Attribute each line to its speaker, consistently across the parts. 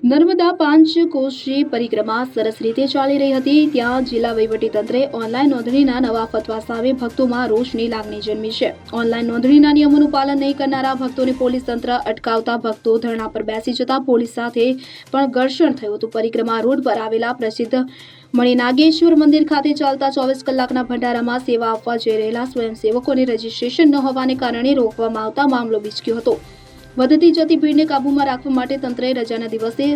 Speaker 1: નર્મદા પાંચકોશી પરિક્રમા સરસ રીતે ચાલી રહી હતી ત્યાં જિલ્લા વહીવટીતંત્રે ઓનલાઈન નોંધણીના નવા ફતવા સામે ભક્તોમાં રોષની લાગણી જન્મી છે। ઓનલાઈન નોંધણીના નિયમોનું પાલન નહીં કરનારા ભક્તોને પોલીસ તંત્ર અટકાવતા ભક્તો ધરણા પર બેસી જતા પોલીસ સાથે પણ ઘર્ષણ થયું હતું। પરિક્રમા રોડ પર આવેલા પ્રસિદ્ધ મણિનાગેશ્વર મંદિર ખાતે ચાલતા 24 કલાકના ભંડારામાં સેવા આપવા જઈ રહેલા સ્વયંસેવકોને રજીસ્ટ્રેશન ન હોવાને કારણે રોકવામાં આવતા મામલો બીચક્યો હતો। વધતી જતી ભીડને કાબૂમાં રાખવા માટે તંત્રએ રજાના દિવસે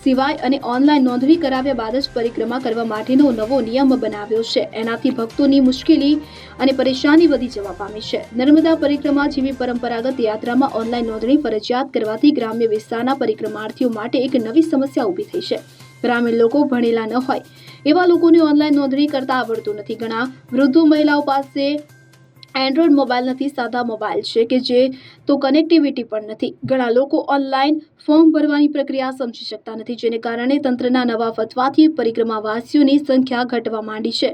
Speaker 1: સિવાય અને ઓનલાઈન નોંધણી કરાવ્યા બાદ જ પરિક્રમા કરવા માટેનો નવો નિયમ બનાવ્યો છે। એનાથી ભક્તોની મુશ્કેલી અને પરેશાની વધી જવા પામી છે। નર્મદા પરિક્રમા જેવી પરંપરાગત યાત્રામાં ઓનલાઈન નોંધણી ફરજિયાત કરવાથી ગ્રામ્ય વિસ્તારના પરિક્રમાર્થીઓ માટે એક નવી સમસ્યા ઊભી થઈ છે। ગ્રામીણ લોકો ભણેલા ન હોય એવા લોકોને ઓનલાઈન નોંધણી કરતા આવડતું નથી। ઘણા વૃદ્ધો મહિલાઓ પાસે એન્ડ્રોઈડ મોબાઈલ નથી, સાદા મોબાઈલ છે કે જે તો કનેક્ટિવિટી પણ નથી। ઘણા લોકો ઓનલાઈન ફોર્મ ભરવાની પ્રક્રિયા સમજી શકતા નથી, જેને કારણે તંત્રના નવા ફતવાથી પરિક્રમાવાસીઓની સંખ્યા ઘટવા માંડી છે।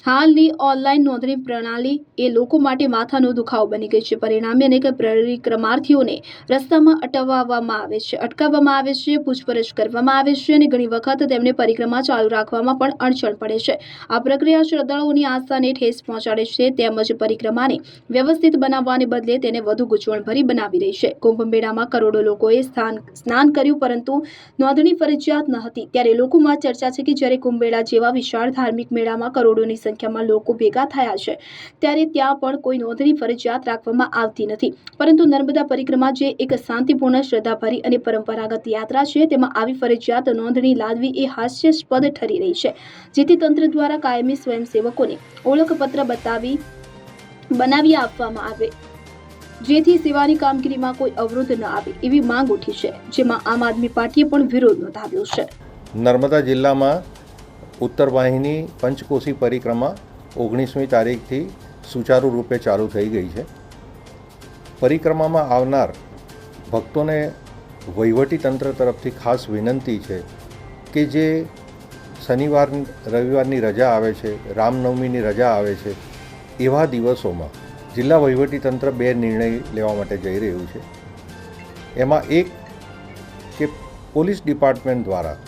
Speaker 1: હાલની ઓનલાઈન નોંધણી પ્રણાલી એ લોકો માટે માથાનો દુખાવો બની ગઈ છે। પરિણામે અનેક પરિક્રમાર્થીઓને રસ્તામાં અટકાવવામાં આવે છે, પૂછપરછ કરવામાં આવે છે અને ઘણી વખત તેમને પરિક્રમા ચાલુ રાખવામાં પણ અડચણ પડે છે। આ પ્રક્રિયા શ્રદ્ધાળુઓની આસ્થાને ઠેસ પહોંચાડે છે તેમજ પરિક્રમાને વ્યવસ્થિત બનાવવાને બદલે તેને વધુ ગૂંચવણભરી બનાવી રહી છે। કુંભ મેળામાં કરોડો લોકોએ સ્નાન કર્યું પરંતુ નોંધણી ફરજિયાત ન હતી, ત્યારે લોકોમાં ચર્ચા છે કે જ્યારે કુંભ મેળા જેવા વિશાળ ધાર્મિક મેળામાં કરોડોની સંખ્યામાં લોકો ભેગા થયા છે ત્યારે ત્યાં પણ કોઈ નોંધણી ફરજિયાત રાખવામાં આવતી નથી। પરંતુ નર્મદા પરિક્રમા જે એક શાંતિપૂર્ણ, શ્રદ્ધાભરી અને પરંપરાગત યાત્રા છે તેમાં આવી ફરજિયાત નોંધણી લાદવી એ હાસ્યાસ્પદ ઠરી રહી છે, જેથી તંત્ર દ્વારા કાયમી સ્વયંસેવકોને ઓળખપત્ર બનાવી આપવામાં આવે જેથી સેવાની કામગીરીમાં કોઈ અવરોધ ન આવે એવી માંગ ઉઠી છે, જેમાં આમ આદમી પાર્ટીએ પણ વિરોધ નોંધાવ્યો છે।
Speaker 2: નર્મદા જિલ્લામાં ઉત્તર વાહિની પંચકોશી પરિક્રમા 19મી તારીખથી સુચારુ રૂપે ચાલુ થઈ ગઈ છે। પરિક્રમામાં આવનાર ભક્તોને વહીવટી તંત્ર તરફથી ખાસ વિનંતી છે કે જે શનિવાર રવિવારની રજા આવે છે, રામનવમીની રજા આવે છે, એવા દિવસોમાં જિલ્લા વહીવટી તંત્ર 2 નિર્ણય લેવા માટે જઈ રહ્યું છે। એમાં એક કે પોલીસ ડિપાર્ટમેન્ટ દ્વારા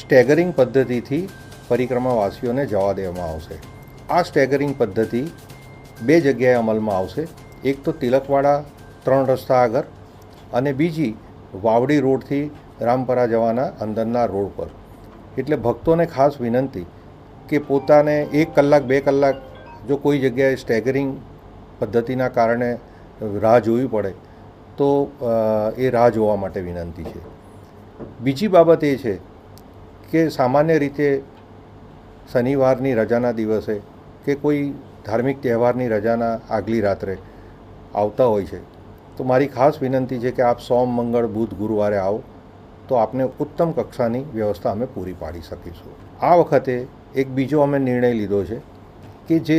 Speaker 2: સ્ટેગરિંગ પદ્ધતિથી પરિક્રમાવાસીઓને જવા દેવામાં આવશે। આ સ્ટેગરિંગ પદ્ધતિ 2 જગ્યાએ અમલમાં આવશે। એક તો તિલકવાડા 3 રસ્તા આગળ અને બીજી વાવડી રોડથી રામપરા જવાના અંદરના રોડ પર। એટલે ભક્તોને ખાસ વિનંતી કે પોતાને 1 કલાક 2 કલાક જો કોઈ જગ્યાએ સ્ટેગરિંગ પદ્ધતિના કારણે રાહ જોવી પડે તો એ રાહ જોવા માટે વિનંતી છે। બીજી બાબત એ છે કે સામાન્ય રીતે શનિવારની રજાના દિવસે કે કોઈ ધાર્મિક તહેવારની રજાના આગલી રાત્રે આવતા હોય છે તો મારી ખાસ વિનંતી છે કે આપ સોમ, મંગળ, બુધ, ગુરુવારે આવો તો આપને ઉત્તમ કક્ષાની વ્યવસ્થા અમે પૂરી પાડી શકીશું। આ વખતે એક બીજો અમે નિર્ણય લીધો છે કે જે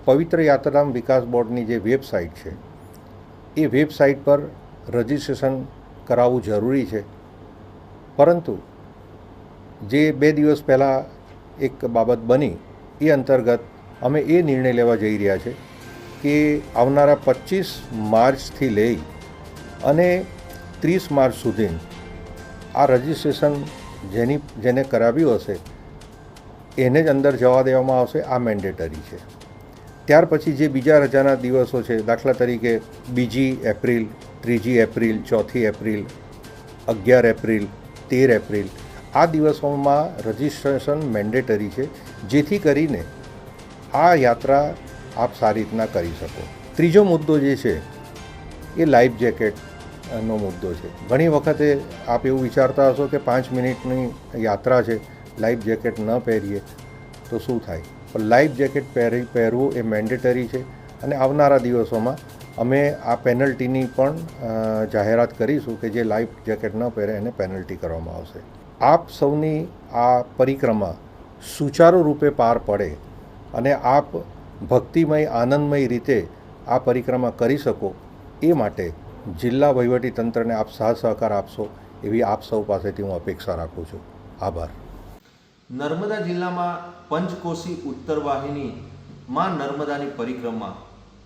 Speaker 2: પવિત્ર યાત્રાધામ વિકાસ બોર્ડની જે વેબસાઇટ છે એ વેબસાઇટ પર રજિસ્ટ્રેશન કરાવવું જરૂરી છે, પરંતુ જે 2 દિવસ પહેલાં એક બાબત બની એ અંતર્ગત અમે એ નિર્ણય લેવા જઈ રહ્યા છે કે આવનારા 25 માર્ચથી લઈ અને 30 માર્ચ સુધી આ રજિસ્ટ્રેશન જેને કરાવ્યું હશે એને જ અંદર જવા દેવામાં આવશે। આ મેન્ડેટરી છે। ત્યાર પછી જે બીજા રજાના દિવસો છે, દાખલા તરીકે 2 April, 3 April, 4 April, 11 April, 13 April, આ દિવસોમાં રજિસ્ટ્રેશન મેન્ડેટરી છે, જેથી કરીને આ યાત્રા આપ સારી રીતના કરી શકો। ત્રીજો મુદ્દો જે છે એ લાઈફ જેકેટનો મુદ્દો છે। ઘણી વખતે આપ એવું વિચારતા હશો કે 5 મિનિટની યાત્રા છે, લાઈફ જેકેટ ન પહેરીએ તો શું થાય, પણ લાઈફ જેકેટ પહેરવું એ મેન્ડેટરી છે અને આવનારા દિવસોમાં અમે આ પેનલ્ટીની પણ જાહેરાત કરીશું કે જે લાઈફ જેકેટ ન પહેરે એને પેનલ્ટી કરવામાં આવશે। આપ સૌની આ પરિક્રમા સુચારુ રૂપે પાર પડે અને આપ ભક્તિમય, આનંદમય રીતે આ પરિક્રમા કરી શકો એ માટે જિલ્લા વહીવટી તંત્રને આપ સાથ સહકાર આપશો એવી આપ સૌ પાસેથી હું અપેક્ષા રાખું છું। આભાર।
Speaker 3: નર્મદા જિલ્લામાં પંચકોશી ઉત્તર વાહિની માં નર્મદાની પરિક્રમા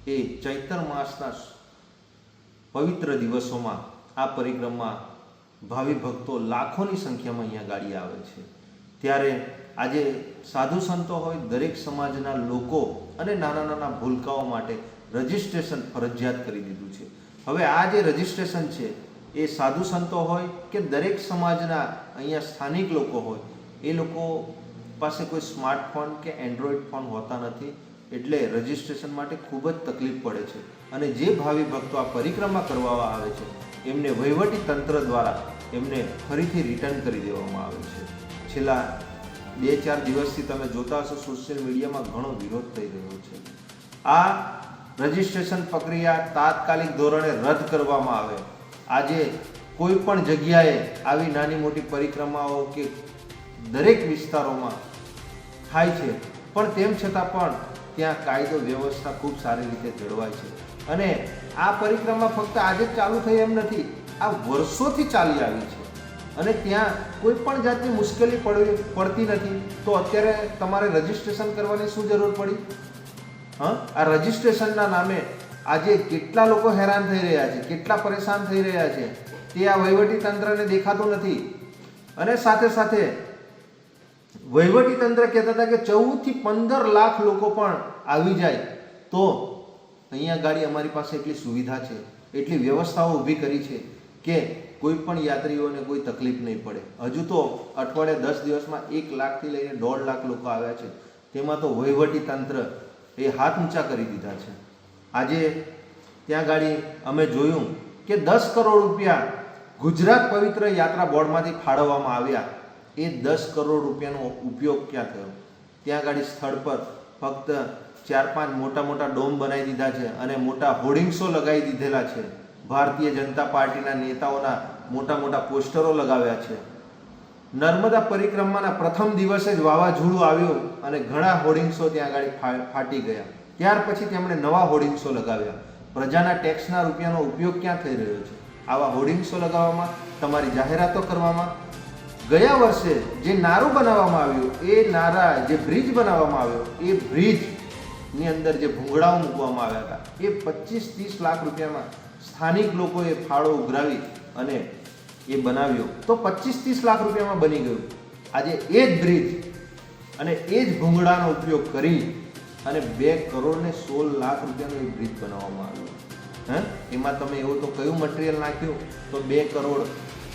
Speaker 3: એ ચૈત્ર માસના પવિત્ર દિવસોમાં આ પરિક્રમા ભાવિ ભક્તો લાખોની સંખ્યામાં અહીંયા ગાડી આવે છે. ત્યારે આજે સાધુ સંતો હોય, દરેક સમાજના લોકો અને નાના નાના ભૂલકાઓ માટે રજિસ્ટ્રેશન ફરજિયાત કરી દીધું છે. હવે આ જે રજિસ્ટ્રેશન છે એ સાધુ સંતો હોય કે દરેક સમાજના અહીંયા સ્થાનિક લોકો હોય, એ લોકો પાસે કોઈ સ્માર્ટફોન કે એન્ડ્રોઈડ ફોન હોતા નથી, એટલે રજિસ્ટ્રેશન માટે ખૂબ જ તકલીફ પડે છે. અને જે ભાવિ ભક્તો આ પરિક્રમા કરવા આવે છે એમને વહીવટી તંત્ર દ્વારા એમને ફરીથી રિટર્ન કરી દેવામાં આવે છે. છેલ્લા 2-4 દિવસથી તમે જોતા હશો સોશિયલ મીડિયામાં ઘણો વિરોધ થઈ રહ્યો છે. આ રજિસ્ટ્રેશન પ્રક્રિયા તાત્કાલિક ધોરણે રદ કરવામાં આવે. આજે કોઈ પણ જગ્યાએ આવી નાની મોટી પરિક્રમાઓ કે દરેક વિસ્તારોમાં થાય છે, પણ તેમ છતાં પણ ત્યાં કાયદો વ્યવસ્થા ખૂબ સારી રીતે જળવાય છે. અને આ પરિક્રમા ફક્ત આજે જ ચાલુ થઈ એમ નથી, આ વર્ષોથી ચાલી આવી છે અને ત્યાં કોઈ પણ જાતની મુશ્કેલી પડતી નથી. તો અત્યારે તમારે રજિસ્ટ્રેશન કરવાની શું જરૂર પડી? આ રજિસ્ટ્રેશનના નામે આજે કેટલા લોકો હેરાન થઈ રહ્યા છે, કેટલા પરેશાન થઈ રહ્યા છે, તે આ વહીવટી તંત્રને દેખાતું નથી. અને સાથે સાથે વહીવટી તંત્ર કહેતા હતા કે 14 થી 15 લાખ લોકો પણ આવી જાય તો અહીંયા ગાડી અમારી પાસે એટલી સુવિધા છે, એટલી વ્યવસ્થાઓ ઊભી કરી છે કે કોઈ પણ યાત્રીઓને કોઈ તકલીફ નહીં પડે. હજુ તો અઠવાડિયે 10 દિવસમાં 1 લાખથી લઈને 1.5 લાખ લોકો આવ્યા છે. તેમાં તો વહીવટી તંત્ર એ હાથ ઊંચા કરી દીધા છે. આજે ત્યાં ગાડી અમે જોયું કે 10 કરોડ રૂપિયા ગુજરાત પવિત્ર યાત્રા બોર્ડમાંથી ફાળવવામાં આવ્યા. એ 10 કરોડ રૂપિયાનો ઉપયોગ ક્યાં થયો? ત્યાં ગાડી સ્થળ પર ફક્ત 4-5 મોટા મોટા ડોમ બનાવી દીધા છે અને મોટા હોર્ડિંગ્સો લગાવી દીધેલા છે. ભારતીય જનતા પાર્ટીના નેતાઓના મોટા મોટા પોસ્ટરો લગાવ્યા છે. નર્મદા પરિક્રમાના પ્રથમ દિવસે જ વાવાઝોડું આવ્યું અને ઘણા હોર્ડિંગ્સો ત્યાં આગળ ફાટી ગયા. ત્યાર પછી તેમણે નવા હોર્ડિંગ્સો લગાવ્યા. પ્રજાના ટેક્સના રૂપિયાનો ઉપયોગ ક્યાં થઈ રહ્યો છે? આવા હોર્ડિંગ્સો લગાવવામાં, તમારી જાહેરાતો કરવામાં. ગયા વર્ષે જે નારું બનાવવામાં આવ્યું, એ નારા જે બ્રિજ બનાવવામાં આવ્યો, એ બ્રિજની અંદર જે ભૂંગળાઓ મૂકવામાં આવ્યા હતા, એ 25-30 લાખ રૂપિયામાં સ્થાનિક લોકોએ ફાળો ઉઘરાવી અને એ બનાવ્યો તો 25-30 લાખ રૂપિયામાં બની ગયું. આજે એ જ બ્રિજ અને એ જ ભૂંગળાનો ઉપયોગ કરી અને 2 કરોડ ને 16 લાખ રૂપિયાનો એ બ્રિજ બનાવવામાં આવ્યો. એમાં તમે એવું તો કયું મટીરિયલ નાખ્યું તો 2 કરોડ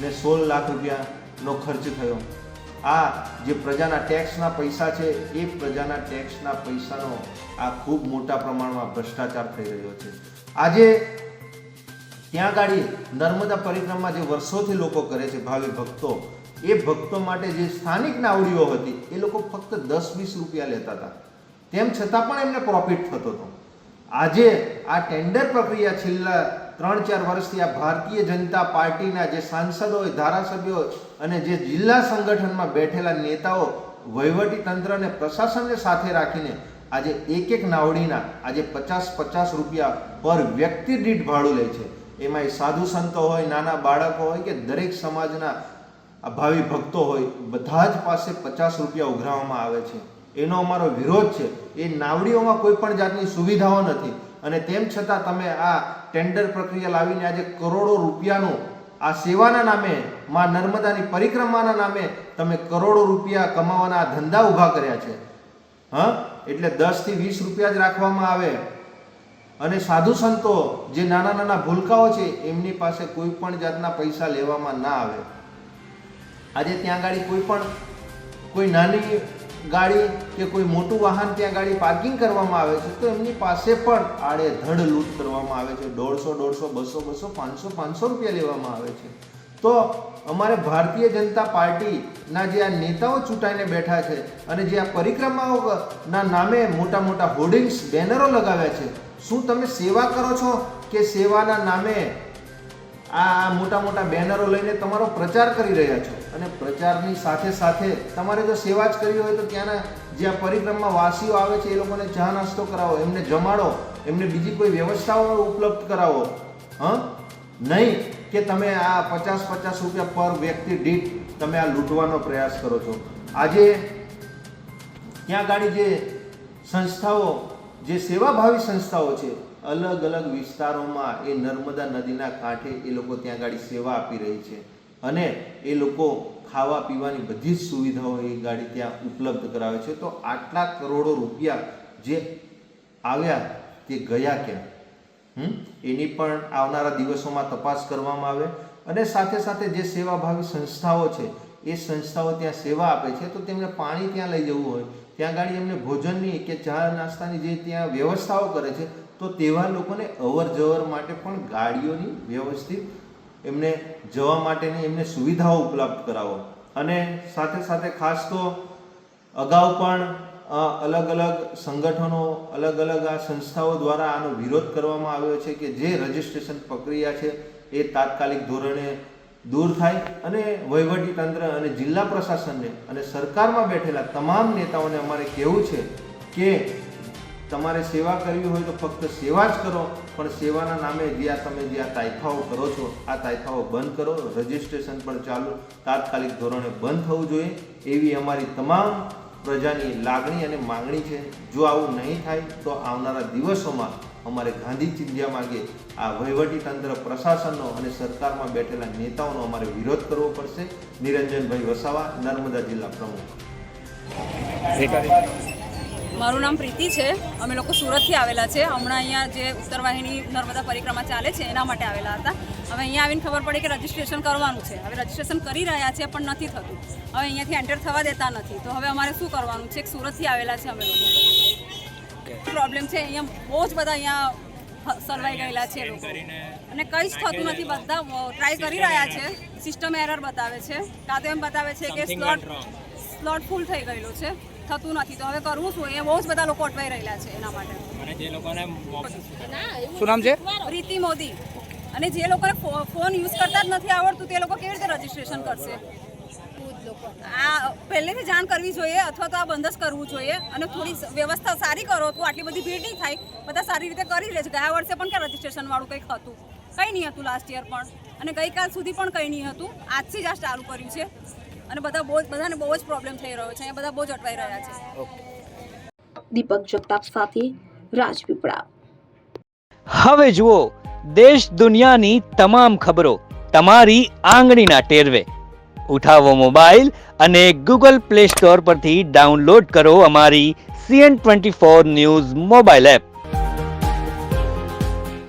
Speaker 3: ને 16 લાખ રૂપિયાનો ખર્ચ થયો. આ જે પ્રજાના ટેક્સના પૈસા છે, એ પ્રજાના ટેક્સના પૈસાનો આ ખૂબ મોટા પ્રમાણમાં ભ્રષ્ટાચાર થઈ રહ્યો છે. આજે ત્યાં ગાડી નર્મદા પરિક્રમા જે વર્ષોથી લોકો કરે છે, ભાવિ ભક્તો, એ ભક્તો માટે જે સ્થાનિક નાવડીઓ હતી એ લોકો ફક્ત 10-20 રૂપિયા લેતા હતા, તેમ છતાં પણ એમને પ્રોફિટ થતો હતો. આજે આ ટેન્ડર પ્રક્રિયા છેલ્લા 3-4 વર્ષથી આ ભારતીય જનતા પાર્ટીના જે સાંસદો હોય, ધારાસભ્યો અને જે જિલ્લા સંગઠનમાં બેઠેલા નેતાઓ વહીવટી તંત્ર અને પ્રશાસનને સાથે રાખીને આજે એક નાવડીના આજે 50-50 રૂપિયા પર વ્યક્તિ દીઠ ભાડું લે છે. એમાં સાધુ સંતો હોય, નાના બાળકો હોય કે દરેક સમાજના ભાવિ ભક્તો હોય, બધા જ પાસે 50 રૂપિયા ઉઘરાવવામાં આવે છે. એનો અમારો વિરોધ છે. એ નાવડીઓમાં કોઈ પણ જાતની સુવિધાઓ નથી અને તેમ છતાં તમે આ ટેન્ડર પ્રક્રિયા લાવીને આજે કરોડો રૂપિયાનું આ સેવાના નામે, માં નર્મદાની પરિક્રમાના નામે તમે કરોડો રૂપિયા કમાવાના ધંધા ઊભા કર્યા છે. એટલે 10 થી 20 રૂપિયા જ રાખવામાં આવે અને સાધુ સંતો જે નાના નાના ભૂલકાઓ છે એમની પાસે કોઈ પણ જાતના પૈસા લેવામાં ના આવે. આજે ત્યાં ગાડી કોઈ નાની ગાડી કે કોઈ મોટું વાહન ત્યાં ગાડી પાર્કિંગ કરવામાં આવે છે તો એમની પાસે પણ આડેધડ લૂંટ કરવામાં આવે છે. 150, 200, 500 રૂપિયા લેવામાં આવે છે. તો અમારે ભારતીય જનતા પાર્ટીના જે આ નેતાઓ ચૂંટાઈને બેઠા છે અને જે આ પરિક્રમાઓના નામે મોટા મોટા હોર્ડિંગ્સ, બેનરો લગાવ્યા છે, શું તમે સેવા કરો છો કે સેવાના નામે આ મોટા મોટા બેનરો લઈને તમારો પ્રચાર કરી રહ્યા છો? અને પ્રચારની સાથે સાથે તમારે જો સેવા જ કરવી હોય તો ત્યાંના જે આ પરિક્રમા વાસીઓ આવે છે એ લોકોને ચા નાસ્તો કરાવો, એમને જમાડો, એમને બીજી કોઈ વ્યવસ્થાઓ ઉપલબ્ધ કરાવો. નહીં કે તમે આ 50-50 રૂપિયા પર વ્યક્તિ દીઠ તમે આ લૂંટવાનો પ્રયાસ કરો છો. આજે ત્યાં ગાડી જે સંસ્થાઓ, જે સેવાભાવી સંસ્થાઓ છે, અલગ અલગ વિસ્તારોમાં એ નર્મદા નદીના કાંઠે એ લોકો ત્યાં ગાડી સેવા આપી રહી છે. અને એ લોકો ખાવા પીવાની બધી જ સુવિધાઓ એ ગાડી ત્યાં ઉપલબ્ધ કરાવે છે. તો આટલા કરોડો રૂપિયા જે આવ્યા તે ગયા ક્યાં, એની પણ આવનારા દિવસોમાં તપાસ કરવામાં આવે. અને સાથે સાથે જે સેવાભાવી સંસ્થાઓ છે એ સંસ્થાઓ ત્યાં સેવા આપે છે, તો તેમને પાણી ત્યાં લઈ જવું હોય, ત્યાં ગાડી એમને ભોજનની કે ચા નાસ્તાની જે ત્યાં વ્યવસ્થાઓ કરે છે, તો તેવા લોકોને અવર જવર માટે પણ ગાડીઓની વ્યવસ્થિત એમને જવા માટેની એમને સુવિધાઓ ઉપલબ્ધ કરાવો. અને સાથે સાથે ખાસ તો અગાઉ પણ અલગ અલગ સંગઠનો, અલગ અલગ આ સંસ્થાઓ દ્વારા આનો વિરોધ કરવામાં આવ્યો છે કે જે રજિસ્ટ્રેશન પ્રક્રિયા છે એ તાત્કાલિક ધોરણે દૂર થાય. અને વહીવટી તંત્ર અને જિલ્લા પ્રશાસનને અને સરકારમાં બેઠેલા તમામ નેતાઓને અમારે કહેવું છે કે તમારે સેવા કરવી હોય તો ફક્ત સેવા જ કરો, પણ સેવાના નામે તમે જે આ તાઇફાઓ કરો છો આ તાઇફાઓ બંધ કરો. રજિસ્ટ્રેશન પણ ચાલુ તાત્કાલિક ધોરણે બંધ થવું જોઈએ એવી અમારી તમામ પ્રજાની લાગણી અને માંગણી છે. જો આવું નહીં થાય તો આવનારા દિવસોમાં અમારે ગાંધી ચિંધ્યા માર્ગે આ વહીવટી તંત્ર, પ્રશાસનનો અને સરકારમાં બેઠેલા નેતાઓનો અમારે વિરોધ કરવો પડશે. નિરંજનભાઈ વસાવા, નર્મદા જિલ્લા પ્રમુખ.
Speaker 4: મારું નામ પ્રીતિ છે. અમે લોકો સુરતથી આવેલા છે. હમણાં અહીંયા જે ઉત્તર વાહિની નર્મદા પરિક્રમા ચાલે છે એના માટે આવેલા હતા. હવે અહીંયા આવીને ખબર પડી કે રજિસ્ટ્રેશન કરવાનું છે. હવે રજિસ્ટ્રેશન કરી રહ્યા છે પણ નથી થતું. હવે અહીંયાથી એન્ટર થવા દેતા નથી. તો હવે અમારે શું કરવાનું છે? સુરતથી આવેલા છે અમે લોકો. પ્રોબ્લેમ છે અહીંયા, બહુ જ બધા અહીંયા સલવાઈ ગયેલા છે લોકો અને કંઈ જ થતું નથી. બધા ટ્રાય કરી રહ્યા છે, સિસ્ટમ એરર બતાવે છે, કાં તો એમ બતાવે છે કે સ્લોટ ફૂલ થઈ ગયેલો છે, થતું નથી. તો હવે કરવું શું? એ બહુ જ બધા લોકો અટવાઈ રહેલા છે એના માટે.
Speaker 5: શું નામ છે?
Speaker 4: પ્રીતિ મોદી. અને જે લોકોને ફોન યુઝ કરતા જ નથી આવડતું તે લોકો કેવી રીતે રજિસ્ટ્રેશન કરશે? આ પહેલેથી જાણ કરવી જોઈએ અથવા તો આ બંધ જ કરવું જોઈએ અને થોડી વ્યવસ્થા સારી કરો તો આટલી બધી ભીડ નહીં થાય. બધા સારી રીતે કરી લે છે. ગયા વર્ષે પણ ક્યાં રજિસ્ટ્રેશન વાળું કંઈક હતું? કંઈ નહીં હતું લાસ્ટ યર પણ, અને ગઈકાલ સુધી પણ કંઈ નહીં હતું. આજથી જ આ ચાલુ કર્યું છે અને બધાને બહુ જ પ્રોબ્લેમ થઈ રહ્યો છે. અહીંયા બધા બહુ જ અટવાઈ રહ્યા છે.
Speaker 1: દીપક જગતાપ સાથે રાજપીપળા.
Speaker 6: હવે જુઓ દેશ દુનિયાની તમામ ખબરો તમારી આંગળીના ટેરવે. ઉઠાવો મોબાઈલ અને ગૂગલ પ્લે સ્ટોર પરથી ડાઉનલોડ કરો અમારી CN24 ન્યૂઝ મોબાઈલ એપ.